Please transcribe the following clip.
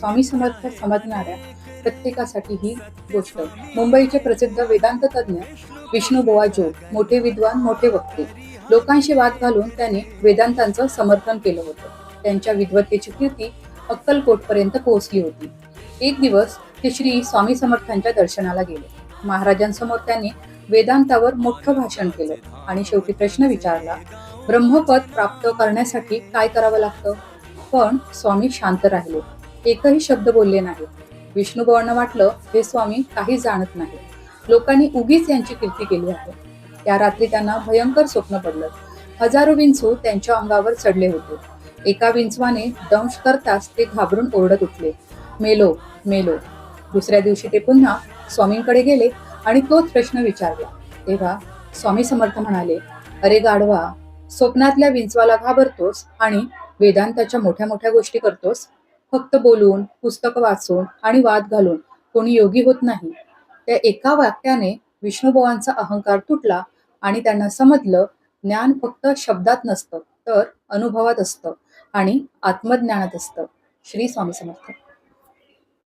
स्वामी समर्थ समजणाऱ्या प्रत्येकासाठी ही गोष्ट. मुंबईचे प्रसिद्ध वेदांत तज्ज्ञ विष्णुबुवा जोग मोठे विद्वान, मोठे वक्ते. लोकांशी वाद घालून त्यांनी वेदांतांचं समर्थन केलं होतं. त्यांच्या विद्वत्तेची कीर्ती अक्कलकोटपर्यंत पोहोचली होती. एक दिवस ते श्री स्वामी समर्थांच्या दर्शनाला गेले. महाराजांसमोर त्यांनी वेदांतावर मोठं भाषण केलं आणि शेवटी प्रश्न विचारला, ब्रह्मपद प्राप्त करण्यासाठी काय करावं लागतं? पण स्वामी शांत राहिले, एकही शब्द बोलले नाही. विष्णुबुवांना वाटलं, हे स्वामी काही जाणत नाही. लोकांनी उगीच यांची कीर्ती केली आहे. त्या रात्री त्यांना भयंकर स्वप्न पडलं. हजारो विंचू त्यांच्या अंगावर चढले होते. एका विंचवाने दंश करताच ते घाबरून ओरडत उठले, मेलो मेलो. दुसऱ्या दिवशी ते पुन्हा स्वामींकडे गेले आणि तोच प्रश्न विचारला. तेव्हा स्वामी समर्थ म्हणाले, अरे गाढवा, स्वप्नातल्या विंचवाला घाबरतोस आणि वेदांताच्या मोठ्या मोठ्या गोष्टी करतोस. फक्त बोलून, पुस्तक वाचून आणि वाद घालून कोणी योगी होत नाही. त्या एका वाक्याने विष्णुबुवांचा अहंकार तुटला आणि त्यांना समजलं, ज्ञान फक्त शब्दात नसतं, तर अनुभवात असतं आणि आत्मज्ञानात असतं. श्री स्वामी समर्थ.